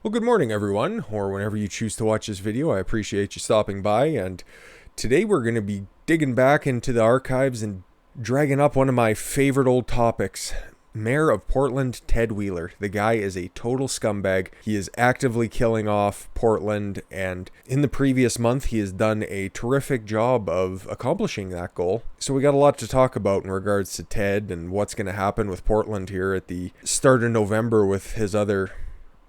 Well, good morning, everyone, or whenever you choose to watch this video. I appreciate you stopping by, and today we're going to be digging back into the archives and dragging up one of my favorite old topics. Mayor of Portland, Ted Wheeler. The guy is a total scumbag. He is actively killing off Portland, and in the previous month, he has done a terrific job of accomplishing that goal. So we got a lot to talk about in regards to Ted and what's going to happen with Portland here at the start of November with his other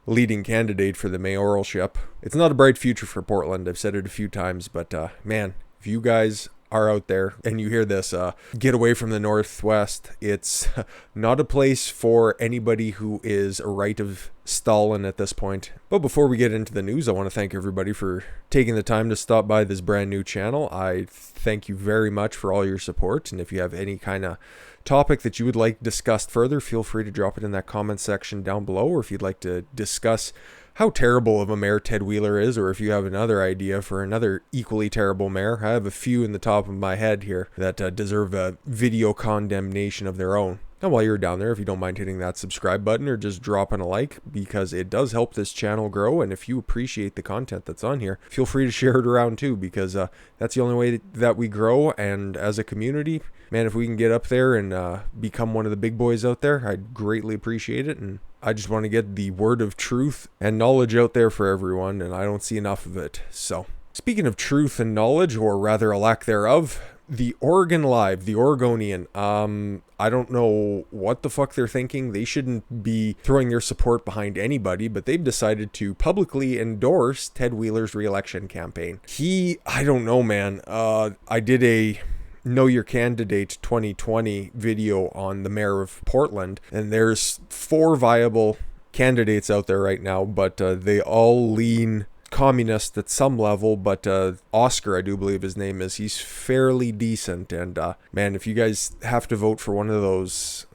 leading candidate for the mayoralship. It's not a bright future for Portland. I've said it a few times, but man, if you guys are out there and you hear this, get away from the Northwest. It's not a place for anybody who is a right of Stalin at this point. But before we get into the news, I want to thank everybody for taking the time to stop by this brand new channel. I thank you very much for all your support, and if you have any kind of topic that you would like discussed further, feel free to drop it in that comment section down below, or if you'd like to discuss how terrible of a mayor Ted Wheeler is, or if you have another idea for another equally terrible mayor. I have a few in the top of my head here that deserve a video condemnation of their own. And while you're down there, if you don't mind hitting that subscribe button or just dropping a like, because it does help this channel grow, and if you appreciate the content that's on here, feel free to share it around too, because that's the only way that we grow, and as a community, man, if we can get up there and become one of the big boys out there, I'd greatly appreciate it, and I just want to get the word of truth and knowledge out there for everyone, and I don't see enough of it. So, speaking of truth and knowledge, or rather a lack thereof, the Oregon Live, the Oregonian, I don't know what the fuck they're thinking. They shouldn't be throwing their support behind anybody, but they've decided to publicly endorse Ted Wheeler's re-election campaign. I don't know, man. I did a Know Your Candidate 2020 video on the mayor of Portland, and there's 4 viable candidates out there right now, but they all lean communist at some level, but Oscar, I do believe his name is, he's fairly decent, and man, if you guys have to vote for one of those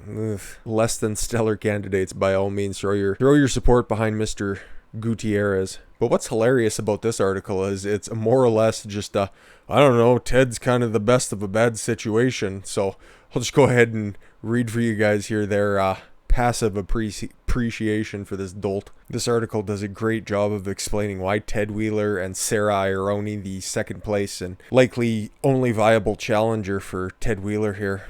less than stellar candidates, by all means throw your support behind Mr. Gutierrez. But what's hilarious about this article is it's more or less just I don't know, Ted's kind of the best of a bad situation. So I'll just go ahead and read for you guys here their passive appreciation for this dolt. This article does a great job of explaining why Ted Wheeler and Sarah Ironi, the second place and likely only viable challenger for Ted Wheeler here,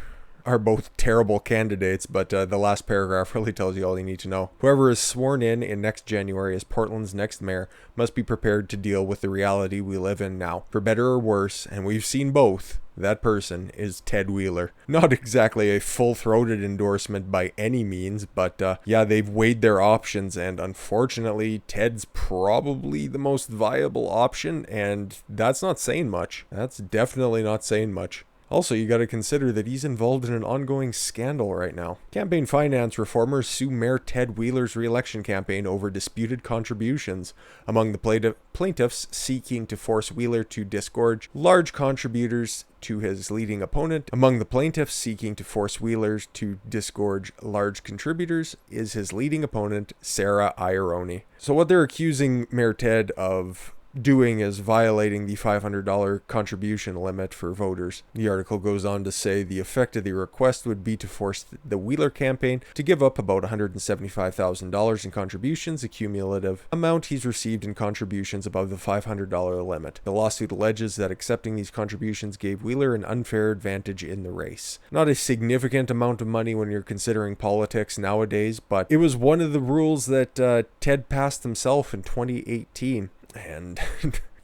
are both terrible candidates, but the last paragraph really tells you all you need to know. Whoever is sworn in next January as Portland's next mayor must be prepared to deal with the reality we live in now. For better or worse, and we've seen both, that person is Ted Wheeler. Not exactly a full-throated endorsement by any means, but yeah, they've weighed their options, and unfortunately, Ted's probably the most viable option, and that's not saying much. That's definitely not saying much. Also, you gotta consider that he's involved in an ongoing scandal right now. Campaign finance reformers sue Mayor Ted Wheeler's re-election campaign over disputed contributions, among the plaintiffs seeking to force Wheeler to disgorge large contributors to his leading opponent. Among the plaintiffs seeking to force Wheeler to disgorge large contributors is his leading opponent, Sarah Ironi. So what they're accusing Mayor Ted of doing is violating the $500 contribution limit for voters. The article goes on to say the effect of the request would be to force the Wheeler campaign to give up about $175,000 in contributions, a cumulative amount he's received in contributions above the $500 limit. The lawsuit alleges that accepting these contributions gave Wheeler an unfair advantage in the race. Not a significant amount of money when you're considering politics nowadays, but it was one of the rules that Ted passed himself in 2018. And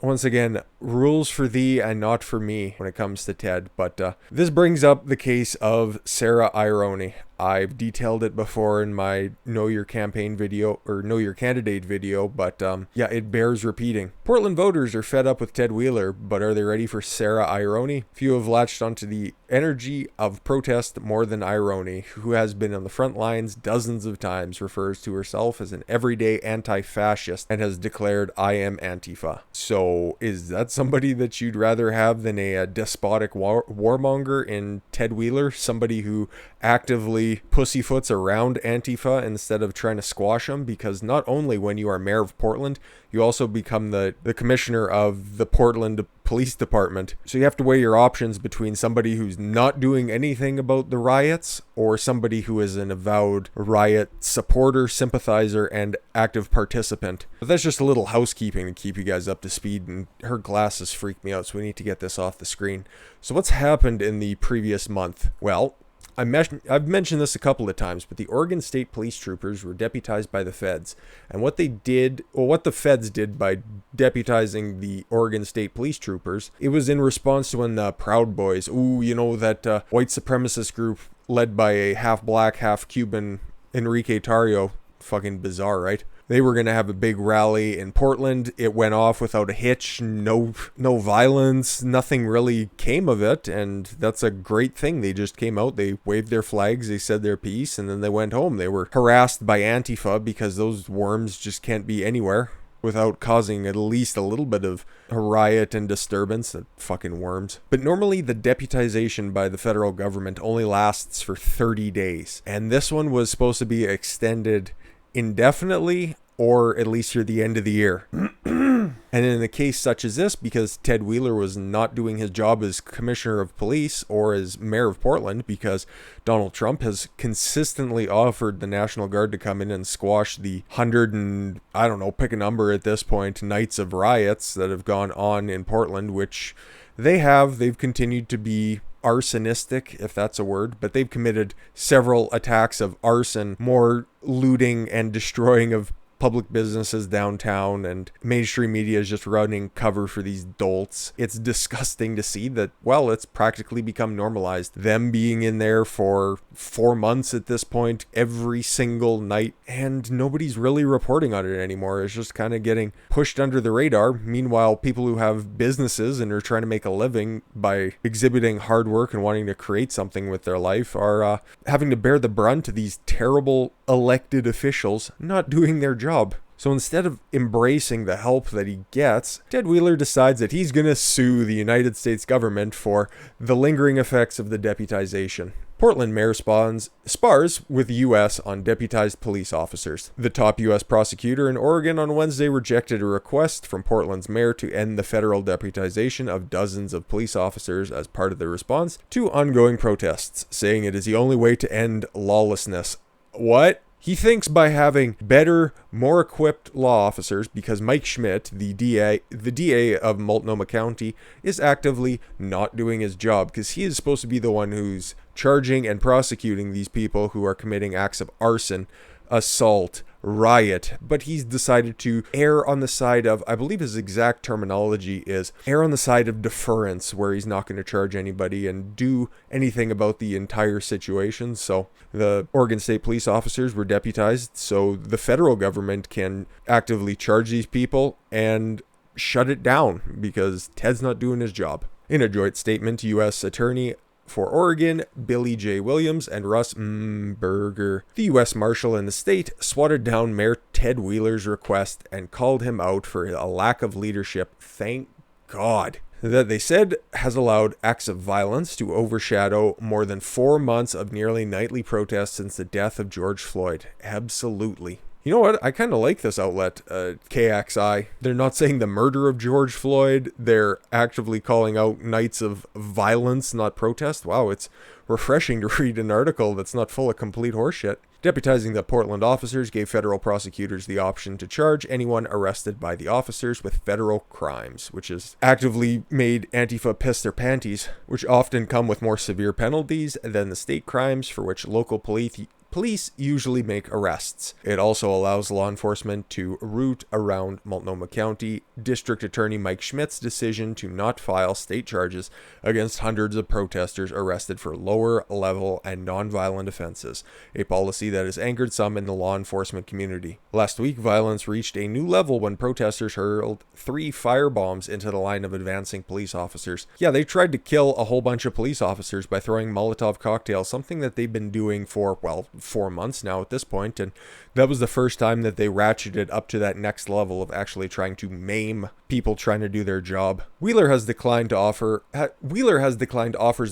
once again, rules for thee and not for me when it comes to Ted. But this brings up the case of Sarah Ironi. I've detailed it before in my Know Your Campaign video, or Know Your Candidate video, but yeah, it bears repeating. Portland voters are fed up with Ted Wheeler, but are they ready for Sarah Ironi? Few have latched onto the energy of protest more than Ironi, who has been on the front lines dozens of times, refers to herself as an everyday anti-fascist, and has declared, "I am Antifa." So is that somebody that you'd rather have than a despotic warmonger in Ted Wheeler? Somebody who actively actively pussyfoots around Antifa instead of trying to squash them, because not only when you are mayor of Portland, you also become the commissioner of the Portland Police Department. So you have to weigh your options between somebody who's not doing anything about the riots or somebody who is an avowed riot supporter, sympathizer, and active participant. But that's just a little housekeeping to keep you guys up to speed, and her glasses freak me out, so we need to get this off the screen. So what's happened in the previous month? Well, I've mentioned this a couple of times, but the Oregon State Police troopers were deputized by the feds. And what the feds did by deputizing the Oregon State Police troopers, it was in response to when the Proud Boys, that white supremacist group led by a half-black, half-Cuban Enrique Tarrio, fucking bizarre, right? They were going to have a big rally in Portland. It went off without a hitch, no violence, nothing really came of it, and that's a great thing. They just came out, they waved their flags, they said their piece, and then they went home. They were harassed by Antifa because those worms just can't be anywhere without causing at least a little bit of a riot and disturbance. That fucking worms. But normally the deputization by the federal government only lasts for 30 days, and this one was supposed to be extended indefinitely, or at least through the end of the year. And in a case such as this, because Ted Wheeler was not doing his job as commissioner of police or as mayor of Portland, because Donald Trump has consistently offered the National Guard to come in and squash the 100 and, I don't know, pick a number at this point, nights of riots that have gone on in Portland, which they've continued to be arsonistic, if that's a word, but they've committed several attacks of arson, more looting and destroying of public businesses downtown, and mainstream media is just running cover for these dolts. It's disgusting to see that, well, it's practically become normalized. Them being in there for 4 months at this point, every single night, and nobody's really reporting on it anymore. It's just kind of getting pushed under the radar. Meanwhile, people who have businesses and are trying to make a living by exhibiting hard work and wanting to create something with their life are having to bear the brunt of these terrible elected officials not doing their job. So instead of embracing the help that he gets, Ted Wheeler decides that he's going to sue the United States government for the lingering effects of the deputization. Portland mayor spars with the U.S. on deputized police officers. The top U.S. prosecutor in Oregon on Wednesday rejected a request from Portland's mayor to end the federal deputization of dozens of police officers as part of the response to ongoing protests, saying it is the only way to end lawlessness. What? He thinks by having better, more equipped law officers, because Mike Schmidt, the DA of Multnomah County, is actively not doing his job, because he is supposed to be the one who's charging and prosecuting these people who are committing acts of arson, assault, riot, but he's decided to err on the side of, I believe his exact terminology is, err on the side of deference, where he's not going to charge anybody and do anything about the entire situation. So the Oregon State police officers were deputized so the federal government can actively charge these people and shut it down, because Ted's not doing his job. In a joint statement, U.S. Attorney for Oregon, Billy J. Williams, and Russ Berger, the U.S. Marshal in the state, swatted down Mayor Ted Wheeler's request and called him out for a lack of leadership. Thank God. That they said has allowed acts of violence to overshadow more than 4 months of nearly nightly protests since the death of George Floyd. Absolutely. You know what? I kind of like this outlet, KXI. They're not saying the murder of George Floyd. They're actively calling out nights of violence, not protest. Wow, it's refreshing to read an article that's not full of complete horseshit. Deputizing the Portland officers gave federal prosecutors the option to charge anyone arrested by the officers with federal crimes, which has actively made Antifa piss their panties, which often come with more severe penalties than the state crimes for which local police usually make arrests. It also allows law enforcement to route around Multnomah County District Attorney Mike Schmidt's decision to not file state charges against hundreds of protesters arrested for lower level and nonviolent offenses, a policy that has angered some in the law enforcement community. Last week, violence reached a new level when protesters hurled 3 firebombs into the line of advancing police officers. Yeah, they tried to kill a whole bunch of police officers by throwing Molotov cocktails, something that they've been doing for, 4 months now at this point, and That was the first time that they ratcheted up to that next level of actually trying to maim people trying to do their job. Wheeler has declined offers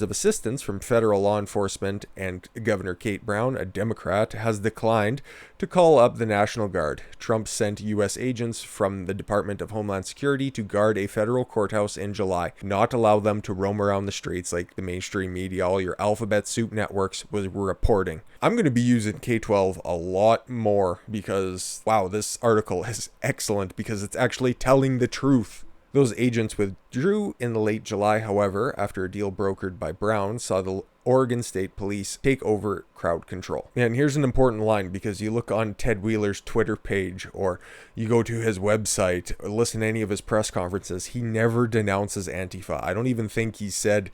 of assistance from federal law enforcement, and Governor Kate Brown, a Democrat, has declined to call up the National Guard. Trump sent U.S. agents from the Department of Homeland Security to guard a federal courthouse in July, not allow them to roam around the streets like the mainstream media, all your alphabet soup networks were reporting. I'm going to be using K-12 a lot more because, wow, this article is excellent because it's actually telling the truth. Those agents withdrew in late July, however, after a deal brokered by Brown saw the Oregon State Police take over crowd control. And here's an important line, because you look on Ted Wheeler's Twitter page, or you go to his website, or listen to any of his press conferences, he never denounces Antifa. I don't even think he said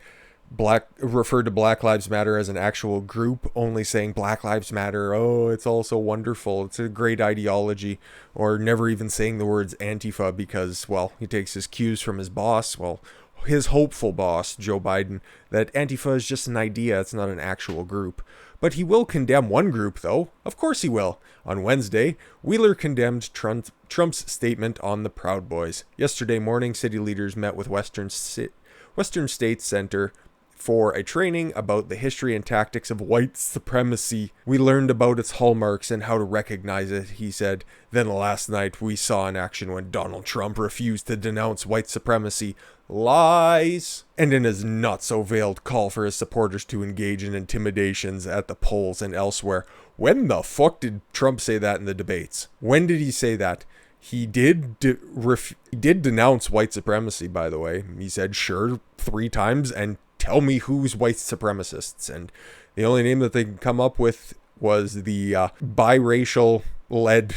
referred to Black Lives Matter as an actual group, only saying Black Lives Matter, oh, it's all so wonderful, it's a great ideology, or never even saying the words Antifa because, well, he takes his cues from his boss, his hopeful boss, Joe Biden, that Antifa is just an idea, it's not an actual group. But he will condemn one group, though. Of course he will. On Wednesday, Wheeler condemned Trump's statement on the Proud Boys. Yesterday morning, city leaders met with Western States Center for a training about the history and tactics of white supremacy. We learned about its hallmarks and how to recognize it, he said. Then last night we saw in action when Donald Trump refused to denounce white supremacy. Lies! And in his not-so-veiled call for his supporters to engage in intimidations at the polls and elsewhere. When the fuck did Trump say that in the debates? When did he say that? He did denounce white supremacy, by the way. He said, sure, 3 times, and tell me who's white supremacists. And the only name that they can come up with was the biracial-led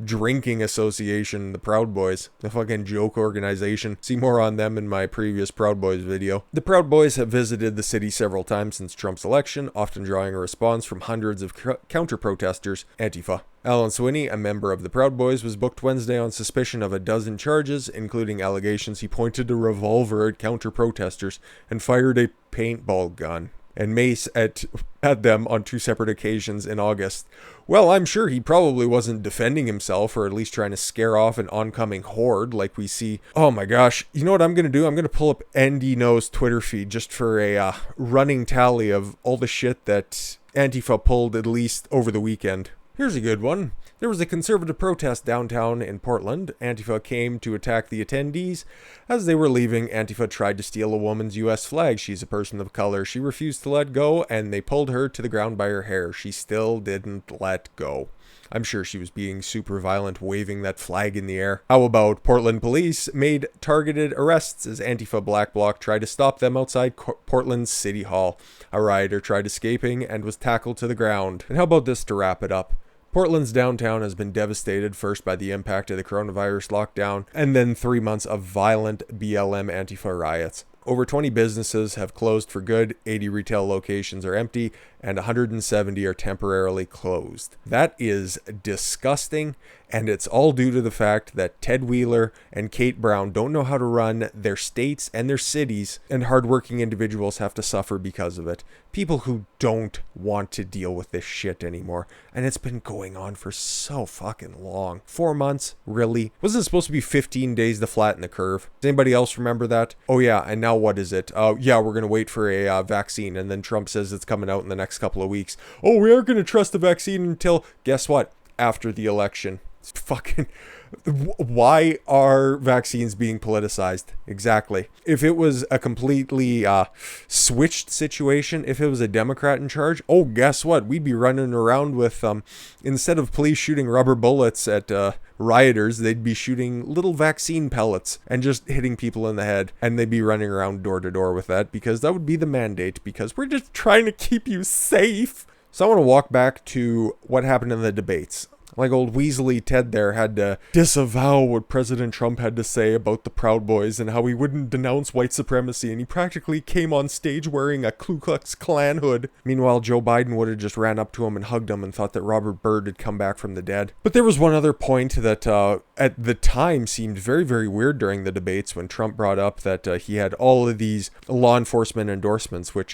drinking association, the Proud Boys. The fucking joke organization. See more on them in my previous Proud Boys video. The Proud Boys have visited the city several times since Trump's election, often drawing a response from hundreds of counter-protesters, Antifa. Alan Sweeney, a member of the Proud Boys, was booked Wednesday on suspicion of a dozen charges, including allegations he pointed a revolver at counter-protesters and fired a paintball gun and mace at them on 2 separate occasions in August. Well, I'm sure he probably wasn't defending himself, or at least trying to scare off an oncoming horde like we see. Oh my gosh, you know what I'm going to do? I'm going to pull up Andy No's Twitter feed just for a running tally of all the shit that Antifa pulled at least over the weekend. Here's a good one. There was a conservative protest downtown in Portland. Antifa came to attack the attendees. As they were leaving, Antifa tried to steal a woman's U.S. flag. She's a person of color. She refused to let go, and they pulled her to the ground by her hair. She still didn't let go. I'm sure she was being super violent, waving that flag in the air. How about Portland police made targeted arrests as Antifa Black Bloc tried to stop them outside Portland's City Hall. A rioter tried escaping and was tackled to the ground. And how about this to wrap it up? Portland's downtown has been devastated, first by the impact of the coronavirus lockdown, and then 3 months of violent BLM Antifa riots. Over 20 businesses have closed for good, 80 retail locations are empty, and 170 are temporarily closed. That is disgusting, and it's all due to the fact that Ted Wheeler and Kate Brown don't know how to run their states and their cities, and hardworking individuals have to suffer because of it. People who don't want to deal with this shit anymore, and it's been going on for so fucking long. 4 months? Really? Wasn't it supposed to be 15 days to flatten the curve? Does anybody else remember that? Oh yeah, and now what is it? Yeah, we're gonna wait for a vaccine, and then Trump says it's coming out in the next couple of weeks. Oh, we aren't gonna trust the vaccine until, guess what? After the election. It's fucking... Why are vaccines being politicized? Exactly. If it was a completely switched situation, if it was a Democrat in charge, oh, guess what? We'd be running around with, instead of police shooting rubber bullets at rioters, they'd be shooting little vaccine pellets and just hitting people in the head. And they'd be running around door to door with that, because that would be the mandate, because we're just trying to keep you safe. So I want to walk back to what happened in the debates. Like old Weasley Ted there had to disavow what President Trump had to say about the Proud Boys and how he wouldn't denounce white supremacy, and he practically came on stage wearing a Ku Klux Klan hood. Meanwhile, Joe Biden would have just ran up to him and hugged him and thought that Robert Byrd had come back from the dead. But there was one other point that at the time seemed very, very weird during the debates, when Trump brought up that he had all of these law enforcement endorsements, which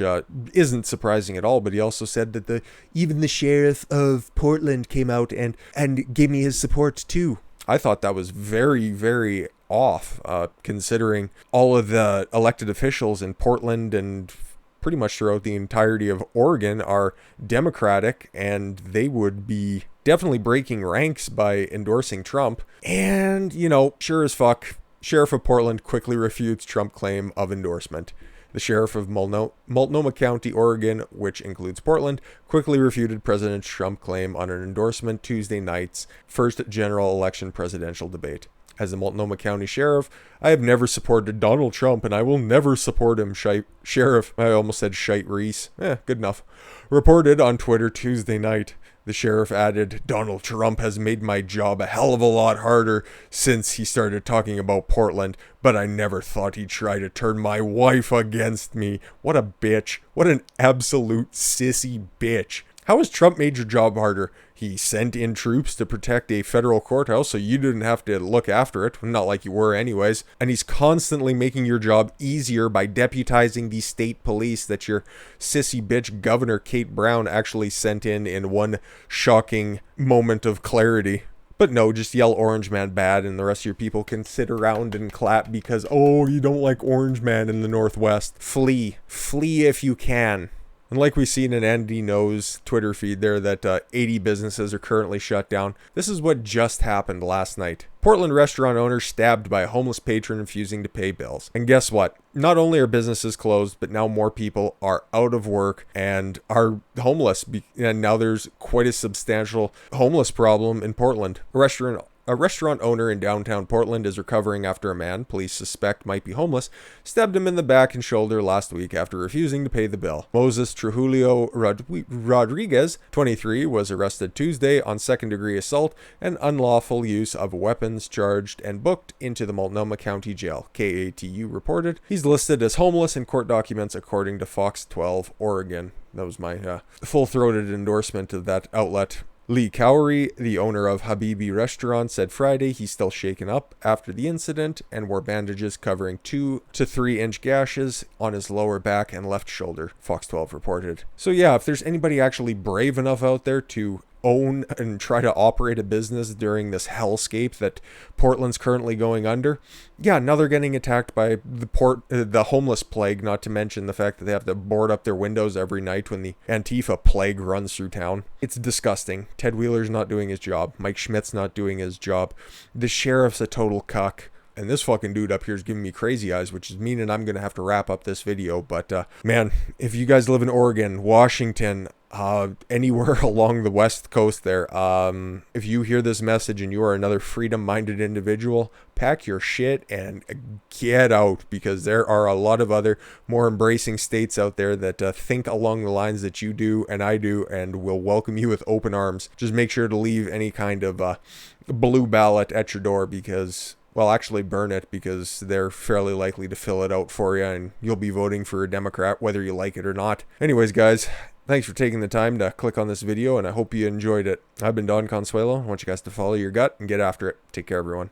isn't surprising at all, but he also said that even the sheriff of Portland came out and and gave me his support too. I thought that was very, very off, considering all of the elected officials in Portland and pretty much throughout the entirety of Oregon are Democratic, and they would be definitely breaking ranks by endorsing Trump. And, you know, sure as fuck, Sheriff of Portland quickly refutes Trump claim of endorsement. The sheriff of Multnomah County, Oregon, which includes Portland, quickly refuted President Trump's claim on an endorsement Tuesday night's first general election presidential debate. As a Multnomah County sheriff, I have never supported Donald Trump, and I will never support him, Sheriff. I almost said Shite Reese. Good enough. Reported on Twitter Tuesday night. The sheriff added, Donald Trump has made my job a hell of a lot harder since he started talking about Portland, but I never thought he'd try to turn my wife against me. What a bitch. What an absolute sissy bitch. How has Trump made your job harder? He sent in troops to protect a federal courthouse so you didn't have to look after it, not like you were anyways. And he's constantly making your job easier by deputizing the state police that your sissy bitch Governor Kate Brown actually sent in one shocking moment of clarity. But no, just yell Orange Man bad and the rest of your people can sit around and clap because, oh, you don't like Orange Man in the Northwest. Flee. Flee if you can. And like we see in an Andy Knows Twitter feed there that 80 businesses are currently shut down. This is what just happened last night. Portland restaurant owner stabbed by a homeless patron refusing to pay bills. And guess what? Not only are businesses closed, but now more people are out of work and are homeless. And now there's quite a substantial homeless problem in Portland. A restaurant owner in downtown Portland is recovering after a man police suspect might be homeless stabbed him in the back and shoulder last week after refusing to pay the bill. Moses Trujillo Rodriguez, 23, was arrested Tuesday on second-degree assault and unlawful use of weapons, charged and booked into the Multnomah County Jail, KATU reported. He's listed as homeless in court documents according to Fox 12 Oregon. That was my full-throated endorsement of that outlet. Lee Cowrie, the owner of Habibi Restaurant, said Friday he's still shaken up after the incident and wore bandages covering 2 to 3 inch gashes on his lower back and left shoulder, Fox 12 reported. So yeah, if there's anybody actually brave enough out there to own and try to operate a business during this hellscape that Portland's currently going under, yeah, now they're getting attacked by the homeless plague, not to mention the fact that they have to board up their windows every night when the Antifa plague runs through town. It's disgusting. Ted Wheeler's not doing his job. Mike Schmidt's not doing his job. The sheriff's a total cuck. And this fucking dude up here is giving me crazy eyes, which is meaning I'm going to have to wrap up this video. But, man, if you guys live in Oregon, Washington, anywhere along the West Coast there, if you hear this message and you are another freedom-minded individual, pack your shit and get out, because there are a lot of other more embracing states out there that think along the lines that you do and I do and will welcome you with open arms. Just make sure to leave any kind of blue ballot at your door, because... well, actually burn it, because they're fairly likely to fill it out for you and you'll be voting for a Democrat whether you like it or not. Anyways, guys, thanks for taking the time to click on this video and I hope you enjoyed it. I've been Don Consuelo. I want you guys to follow your gut and get after it. Take care, everyone.